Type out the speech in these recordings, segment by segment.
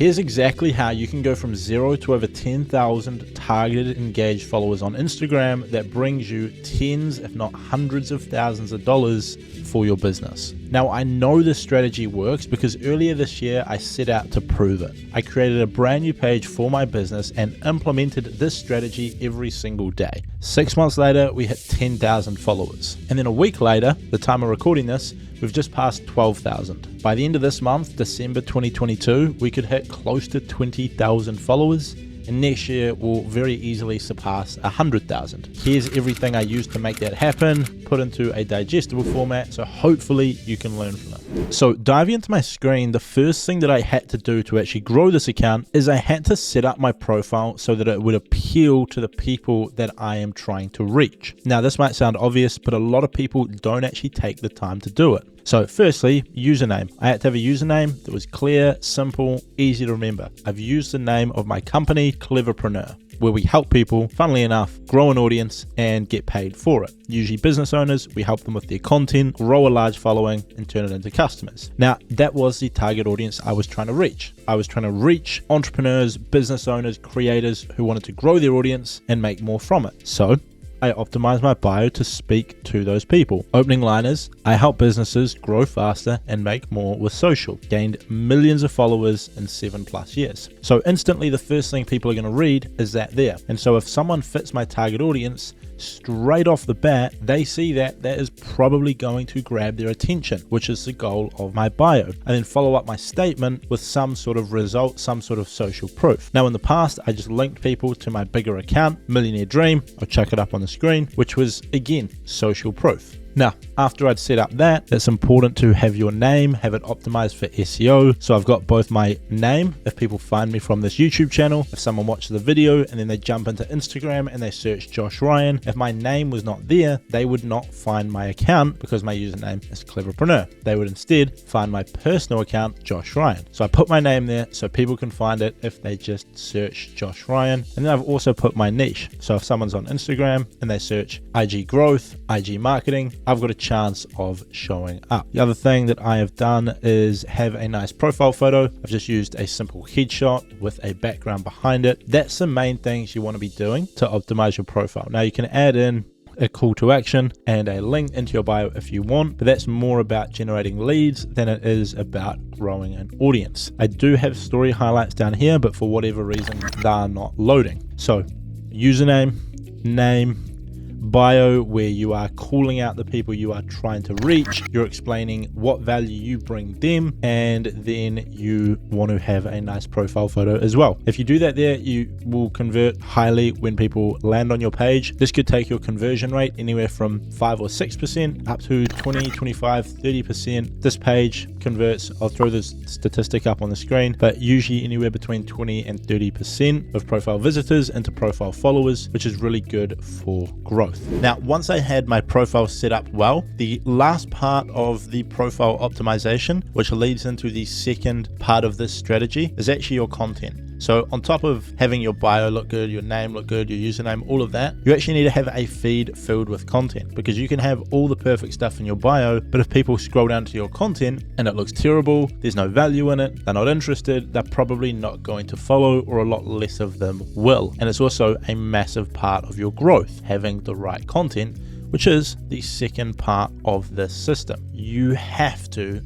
here's exactly how you can go from 0 to over 10,000 targeted engaged followers on Instagram that brings you tens, if not hundreds of thousands of dollars for your business. Now, I know this strategy works because earlier this year I set out to prove it. I created a brand new page for my business and implemented this strategy every single day. 6 months later, we hit 10,000 followers. And then a week later, the time of recording this, we've just passed 12,000. By the end of this month, December 2022, we could hit close to 20,000 followers. And next year we'll very easily surpass 100,000. Here's everything I used to make that happen, put into a digestible format, so hopefully you can learn from it. So diving into my screen, the first thing that I had to do to actually grow this account is I had to set up my profile so that it would appeal to the people that I am trying to reach. Now, this might sound obvious, but a lot of people don't actually take the time to do it. So firstly, username. I had to have a username that was clear, simple, easy to remember. I've used the name of my company, Cleverpreneur, where we help people, funnily enough, grow an audience and get paid for it. Usually business owners, we help them with their content, grow a large following and turn it into customers. Now, that was the target audience I was trying to reach. I was trying to reach entrepreneurs, business owners, creators who wanted to grow their audience and make more from it. So I optimized my bio to speak to those people. Opening line is, I help businesses grow faster and make more with social. Gained millions of followers in 7+ years. So instantly the first thing people are going to read is that there. And so if someone fits my target audience, straight off the bat, they see that is probably going to grab their attention, which is the goal of my bio. And then follow up my statement with some sort of result, some sort of social proof. Now, in the past, I just linked people to my bigger account, Millionaire Dream. I'll chuck it up on the screen, which was, again, social proof. Now, after I'd set up that, it's important to have your name, have it optimized for SEO. So I've got both my name, if people find me from this YouTube channel, if someone watches the video and then they jump into Instagram and they search Josh Ryan, if my name was not there, they would not find my account because my username is Cleverpreneur. They would instead find my personal account, Josh Ryan. So I put my name there so people can find it if they just search Josh Ryan. And then I've also put my niche. So if someone's on Instagram and they search IG growth, IG marketing, I've got a chance of showing up. The other thing that I have done is have a nice profile photo. I've just used a simple headshot with a background behind it. That's the main things you want to be doing to optimize your profile. Now, you can add in a call to action and a link into your bio if you want, but that's more about generating leads than it is about growing an audience. I do have story highlights down here, but for whatever reason, they are not loading. So username, name, bio, where you are calling out the people you are trying to reach, you're explaining what value you bring them, and then you want to have a nice profile photo as well. If you do that there, you will convert highly when people land on your page. This could take your conversion rate anywhere from 5 or 6% up to 20, 25, 30%. This page converts, I'll throw this statistic up on the screen, but usually anywhere between 20 and 30% of profile visitors into profile followers, which is really good for growth. Now, once I had my profile set up well, the last part of the profile optimization, which leads into the second part of this strategy, is actually your content. So on top of having your bio look good, your name look good, your username, all of that, you actually need to have a feed filled with content, because you can have all the perfect stuff in your bio, but if people scroll down to your content and it looks terrible, there's no value in it, they're not interested, they're probably not going to follow, or a lot less of them will. And it's also a massive part of your growth, having the right content, which is the second part of this system. You have to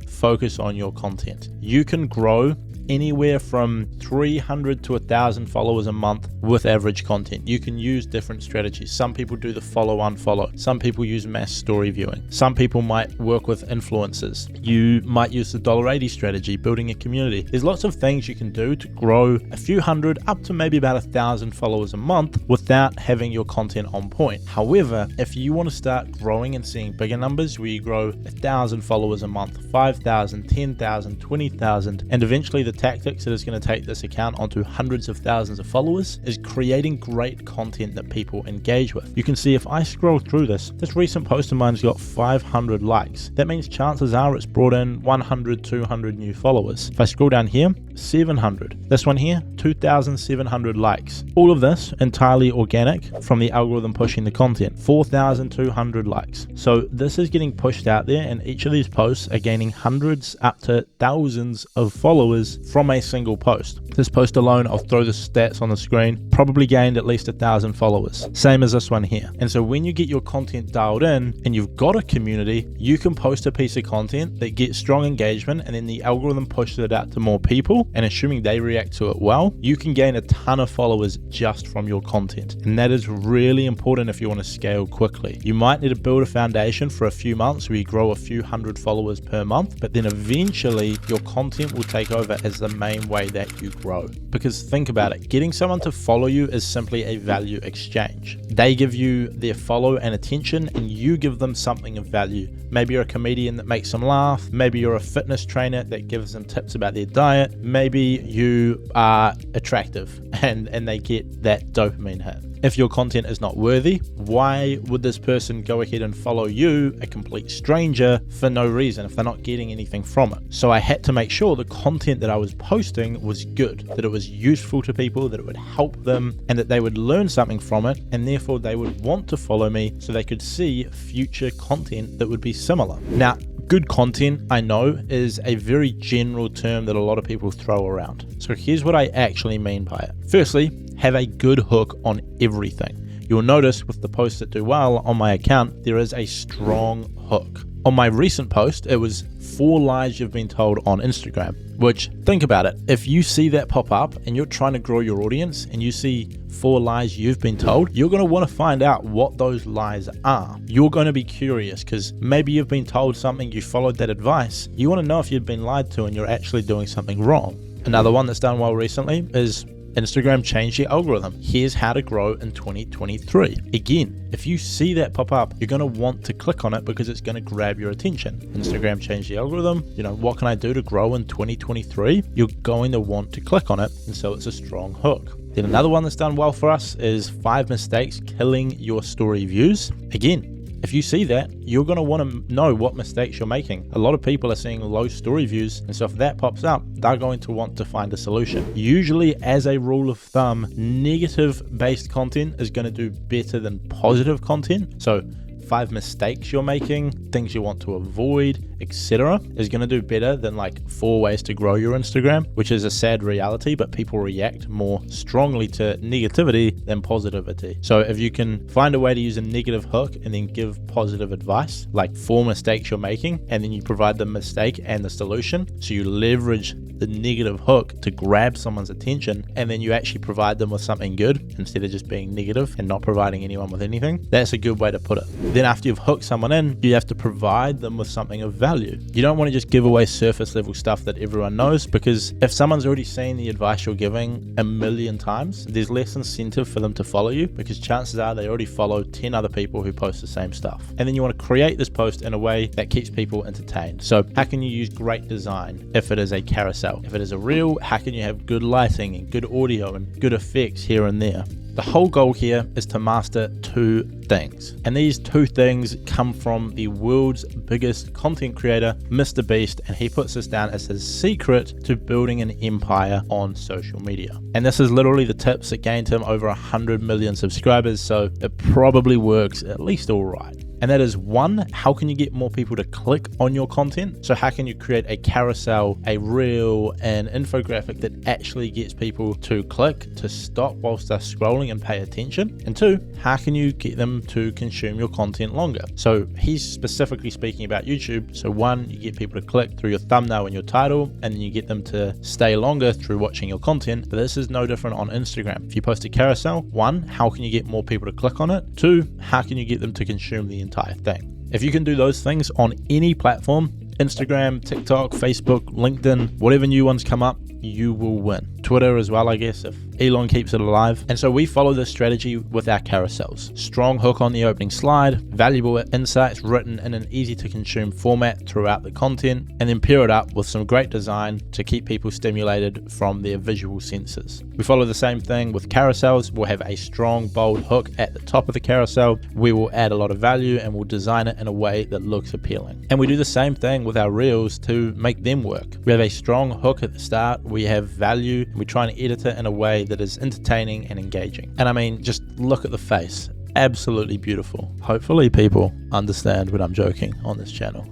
focus on your content. You can grow anywhere from 300 to 1,000 followers a month with average content. You can use different strategies. Some people do the follow unfollow. Some people use mass story viewing. Some people might work with influencers. You might use the $1.80 strategy, building a community. There's lots of things you can do to grow a few hundred up to maybe about 1,000 followers a month without having your content on point. However, if you want to start growing and seeing bigger numbers where you grow 1,000 followers a month, 5,000, 10,000, 20,000, and eventually the tactics that is going to take this account onto hundreds of thousands of followers is creating great content that people engage with. You can see if I scroll through this recent post of mine's got 500 likes. That means chances are it's brought in 100, 200 new followers. If I scroll down here, 700. This one here, 2,700 likes. All of this entirely organic from the algorithm pushing the content. 4,200 likes. So this is getting pushed out there, and each of these posts are gaining hundreds up to thousands of followers from a single post. This post alone, I'll throw the stats on the screen, probably gained at least 1,000 followers. Same as this one here. And so when you get your content dialed in and you've got a community, you can post a piece of content that gets strong engagement, and then the algorithm pushes it out to more people, and assuming they react to it well, you can gain a ton of followers just from your content. And that is really important if you want to scale quickly. You might need to build a foundation for a few months where you grow a few hundred followers per month, but then eventually your content will take over as the main way that you grow. Because think about it, getting someone to follow you is simply a value exchange. They give you their follow and attention, and you give them something of value. Maybe you're a comedian that makes them laugh. Maybe you're a fitness trainer that gives them tips about their diet. Maybe you are attractive and they get that dopamine hit. If your content is not worthy, why would this person go ahead and follow you, a complete stranger, for no reason if they're not getting anything from it? So I had to make sure the content that I was posting was good, that it was useful to people, that it would help them, and that they would learn something from it, and therefore they would want to follow me so they could see future content that would be similar. Now, good content, I know, is a very general term that a lot of people throw around. So here's what I actually mean by it. Firstly, have a good hook on everything. You'll notice with the posts that do well on my account, there is a strong hook. On my recent post, it was 4 lies you've been told on Instagram, which, think about it, if you see that pop up and you're trying to grow your audience and you see 4 lies you've been told, you're going to want to find out what those lies are. You're going to be curious because maybe you've been told something, you followed that advice, you want to know if you've been lied to and you're actually doing something wrong. Another one that's done well recently is Instagram changed the algorithm. Here's how to grow in 2023. Again, if you see that pop up, you're going to want to click on it because it's going to grab your attention. Instagram changed the algorithm. What can I do to grow in 2023? You're going to want to click on it, and so it's a strong hook. Then another one that's done well for us is 5 mistakes killing your story views. Again, if you see that, you're going to want to know what mistakes you're making. A lot of people are seeing low story views, and so if that pops up, they're going to want to find a solution. Usually, as a rule of thumb, negative-based content is going to do better than positive content. So 5 mistakes you're making, things you want to avoid, etc. is going to do better than like 4 ways to grow your Instagram, which is a sad reality, but people react more strongly to negativity than positivity. So if you can find a way to use a negative hook and then give positive advice, like 4 mistakes you're making, and then you provide the mistake and the solution, so you leverage the negative hook to grab someone's attention, and then you actually provide them with something good instead of just being negative and not providing anyone with anything. That's a good way to put it. Then after you've hooked someone in, you have to provide them with something of value. You don't want to just give away surface level stuff that everyone knows, because if someone's already seen the advice you're giving a million times, there's less incentive for them to follow you, because chances are they already follow 10 other people who post the same stuff. And then you want to create this post in a way that keeps people entertained. So how can you use great design if it is a carousel? If it is a reel, how can you have good lighting and good audio and good effects here and there? The whole goal here is to master 2 things. And these 2 things come from the world's biggest content creator, Mr. Beast, and he puts this down as his secret to building an empire on social media. And this is literally the tips that gained him over 100 million subscribers, so it probably works at least all right. And that is 1, how can you get more people to click on your content? So how can you create a carousel, a reel, an infographic that actually gets people to click, to stop whilst they're scrolling and pay attention? And 2, how can you get them to consume your content longer? So he's specifically speaking about YouTube. So 1, you get people to click through your thumbnail and your title, and then you get them to stay longer through watching your content. But this is no different on Instagram. If you post a carousel, 1, how can you get more people to click on it? 2, how can you get them to consume the entire thing? If you can do those things on any platform, Instagram, TikTok, Facebook, LinkedIn, whatever new ones come up, you will win. Twitter as well, I guess, if Elon keeps it alive. And so we follow this strategy with our carousels. Strong hook on the opening slide, valuable insights written in an easy to consume format throughout the content, and then pair it up with some great design to keep people stimulated from their visual senses. We follow the same thing with carousels. We'll have a strong, bold hook at the top of the carousel. We will add a lot of value and we'll design it in a way that looks appealing. And we do the same thing with our reels to make them work. We have a strong hook at the start, we have value, and we try and edit it in a way that is entertaining and engaging. And I mean, just look at the face. Absolutely beautiful. Hopefully people understand when I'm joking on this channel.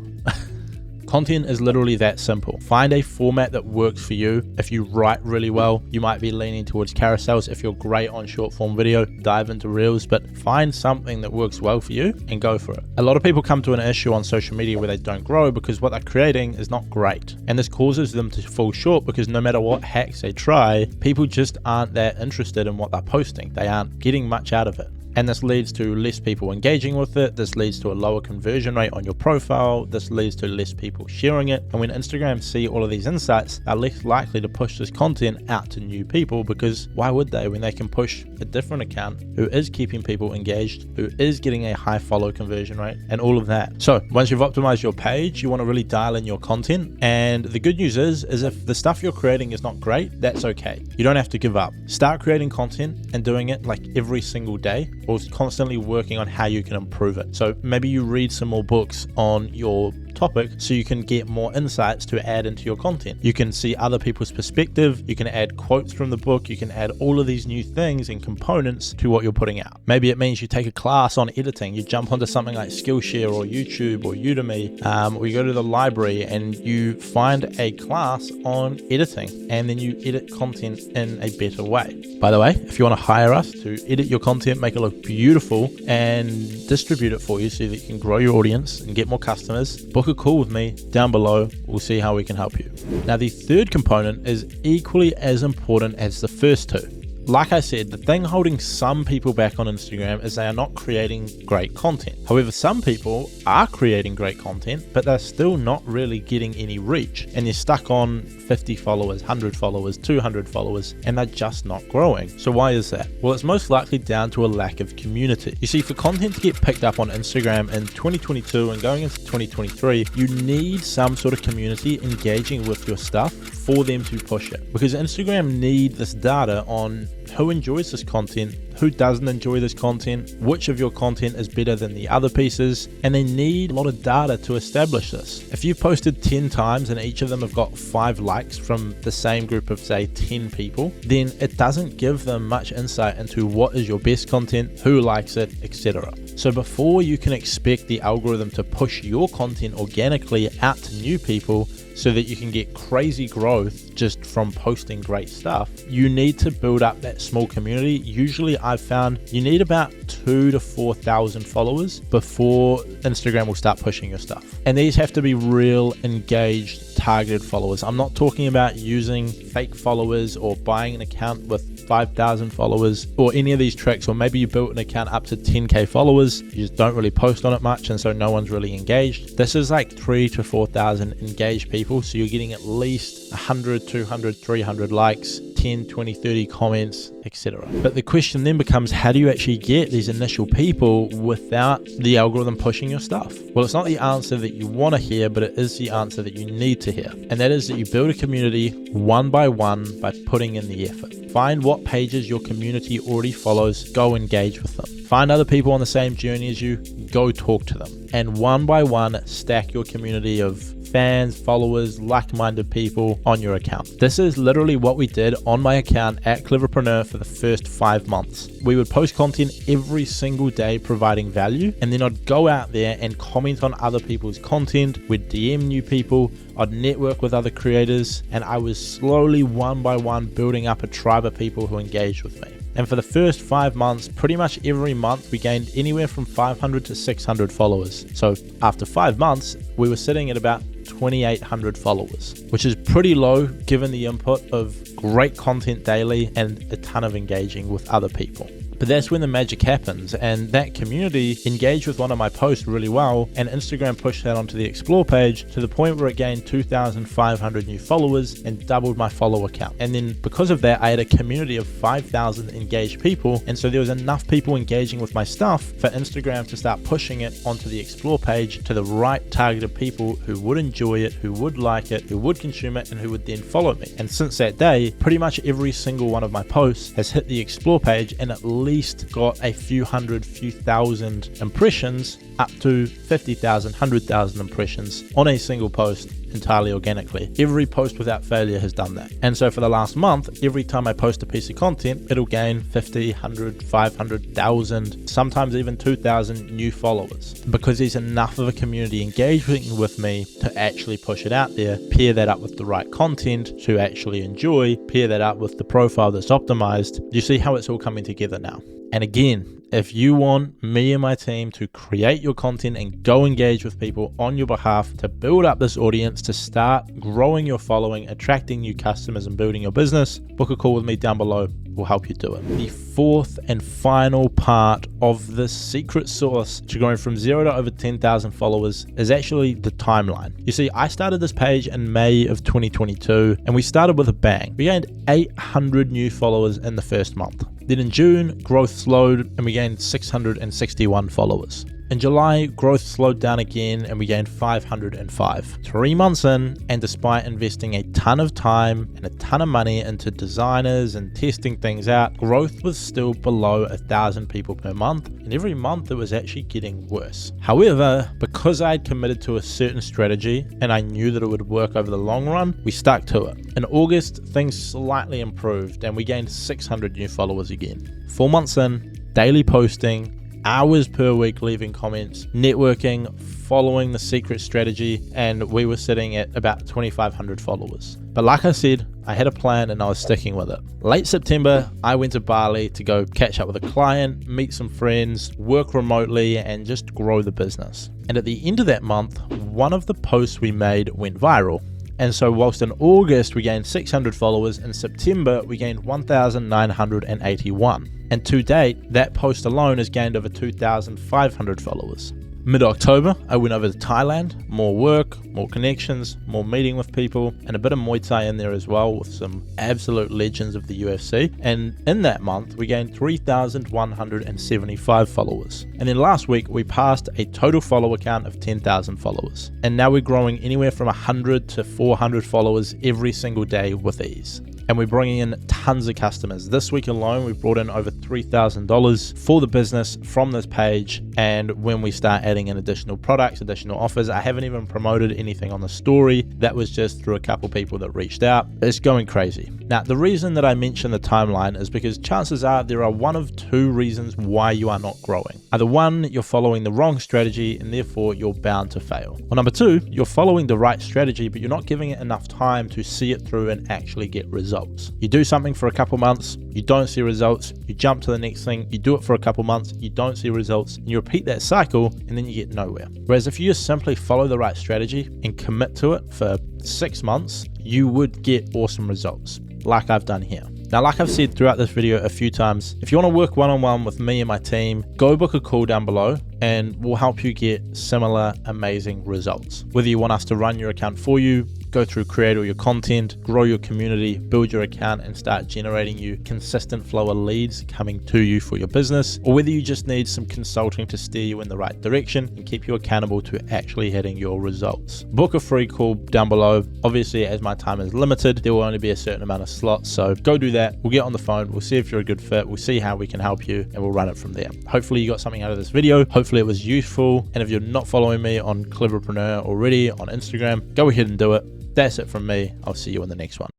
Content is literally that simple. Find a format that works for you. If you write really well, you might be leaning towards carousels. If you're great on short form video, dive into reels, but find something that works well for you and go for it. A lot of people come to an issue on social media where they don't grow because what they're creating is not great. And this causes them to fall short because no matter what hacks they try, people just aren't that interested in what they're posting. They aren't getting much out of it. And this leads to less people engaging with it. This leads to a lower conversion rate on your profile. This leads to less people sharing it. And when Instagram see all of these insights, they're less likely to push this content out to new people, because why would they when they can push a different account who is keeping people engaged, who is getting a high follow conversion rate and all of that. So once you've optimized your page, you want to really dial in your content. And the good news is if the stuff you're creating is not great, that's okay. You don't have to give up. Start creating content and doing it like every single day, or constantly working on how you can improve it. So maybe you read some more books on your topic so you can get more insights to add into your content. You can see other people's perspective, you can add quotes from the book, you can add all of these new things and components to what you're putting out. Maybe it means you take a class on editing, you jump onto something like Skillshare or YouTube or Udemy, or you go to the library and you find a class on editing, and then you edit content in a better way. By the way, if you want to hire us to edit your content, make it look beautiful and distribute it for you so that you can grow your audience and get more customers, book a call with me down below. We'll see how we can help you. Now, the third component is equally as important as the first two. Like I said, the thing holding some people back on Instagram is they are not creating great content. However, some people are creating great content, but they're still not really getting any reach. And they're stuck on 50 followers, 100 followers, 200 followers, and they're just not growing. So why is that? Well, it's most likely down to a lack of community. You see, for content to get picked up on Instagram in 2022 and going into 2023, you need some sort of community engaging with your stuff for them to push it. Because Instagram need this data on who enjoys this content, who doesn't enjoy this content, which of your content is better than the other pieces, and they need a lot of data to establish this. If you've posted 10 times and each of them have got 5 likes from the same group of say 10 people, then it doesn't give them much insight into what is your best content, who likes it, etc. So before you can expect the algorithm to push your content organically out to new people so that you can get crazy growth just from posting great stuff, you need to build up that small community. Usually I've found you need about 2,000 to 4,000 followers before Instagram will start pushing your stuff. And these have to be real, engaged, targeted followers. I'm not talking about using fake followers or buying an account with 5,000 followers or any of these tricks. Or maybe you built an account up to 10k followers, you just don't really post on it much, and so no one's really engaged. This is like 3,000 to 4,000 engaged people, so you're getting at least 100, 200, 300 likes, 10, 20, 30 comments, etc. But the question then becomes, how do you actually get these initial people without the algorithm pushing your stuff? Well, it's not the answer that you want to hear, but it is the answer that you need to hear. And that is that you build a community one by one by putting in the effort. Find what pages your community already follows, go engage with them. Find other people on the same journey as you, go talk to them. And one by one, stack your community of fans, followers, like-minded people on your account. This is literally what we did on my account at Cleverpreneur for the first 5 months. We would post content every single day providing value, and then I'd go out there and comment on other people's content, we'd DM new people, I'd network with other creators, and I was slowly one by one building up a tribe of people who engaged with me. And for the first 5 months, pretty much every month, we gained anywhere from 500 to 600 followers. So after 5 months, we were sitting at about 2,800 followers, which is pretty low given the input of great content daily and a ton of engaging with other people. But that's when the magic happens, and that community engaged with one of my posts really well, and Instagram pushed that onto the explore page to the point where it gained 2,500 new followers and doubled my follower count. And then because of that, I had a community of 5,000 engaged people, and so there was enough people engaging with my stuff for Instagram to start pushing it onto the explore page to the right targeted people who would enjoy it, who would like it, who would consume it, and who would then follow me. And since that day, pretty much every single one of my posts has hit the explore page and at least got a few hundred, few thousand impressions, up to 50,000, 100,000 impressions on a single post entirely organically. Every post without failure has done that. And so for the last month, every time I post a piece of content, it'll gain 50, 100, 500,000, sometimes even 2,000 new followers, because there's enough of a community engaging with me to actually push it out there, pair that up with the right content to actually enjoy, pair that up with the profile that's optimized. You see how it's all coming together now. And again, if you want me and my team to create your content and go engage with people on your behalf to build up this audience, to start growing your following, attracting new customers and building your business, book a call with me down below. We'll help you do it. The fourth and final part of the secret sauce to going from 0 to over 10,000 followers is actually the timeline. You see, I started this page in May of 2022 and we started with a bang. We gained 800 new followers in the first month. Then in June, growth slowed and we gained 661 followers. In July, growth slowed down again and we gained 505. 3 months in, and despite investing a ton of time and a ton of money into designers and testing things out, growth was still below 1,000 people per month, and every month it was actually getting worse. However, because I had committed to a certain strategy and I knew that it would work over the long run, we stuck to it. In August, things slightly improved and we gained 600 new followers again. 4 months in, daily posting, hours per week leaving comments, networking, following the secret strategy, and we were sitting at about 2,500 followers. But like I said, I had a plan and I was sticking with it. Late September, I went to Bali to go catch up with a client, meet some friends, work remotely, and just grow the business. And at the end of that month, one of the posts we made went viral. And so whilst in August we gained 600 followers, in September we gained 1,981. And to date, that post alone has gained over 2,500 followers. Mid-October, I went over to Thailand, more work, more connections, more meeting with people, and a bit of Muay Thai in there as well with some absolute legends of the UFC. And in that month, we gained 3,175 followers. And then last week, we passed a total follower count of 10,000 followers. And now we're growing anywhere from 100 to 400 followers every single day with ease. And we're bringing in tons of customers. This week alone, we've brought in over $3,000 for the business from this page. And when we start adding in additional products, additional offers, I haven't even promoted anything on the story. That was just through a couple people that reached out. It's going crazy. Now, the reason that I mention the timeline is because chances are there are one of two reasons why you are not growing. Either one, you're following the wrong strategy and therefore you're bound to fail. Or number two, you're following the right strategy, but you're not giving it enough time to see it through and actually get results. You do something for a couple months, you don't see results, you jump to the next thing, you do it for a couple months, you don't see results, and you repeat that cycle and then you get nowhere. Whereas if you just simply follow the right strategy and commit to it for 6 months, you would get awesome results, like I've done here. Now, like I've said throughout this video a few times, if you want to work one-on-one with me and my team, go book a call down below and we'll help you get similar amazing results. Whether you want us to run your account for you, go through, create all your content, grow your community, build your account and start generating you consistent flow of leads coming to you for your business, or whether you just need some consulting to steer you in the right direction and keep you accountable to actually hitting your results. Book a free call down below. Obviously, as my time is limited, there will only be a certain amount of slots, so go do that. We'll get on the phone, we'll see if you're a good fit, we'll see how we can help you, and we'll run it from there. Hopefully you got something out of this video, hopefully it was useful, and if you're not following me on Cleverpreneur already on Instagram, go ahead and do it. That's it from me. I'll see you in the next one.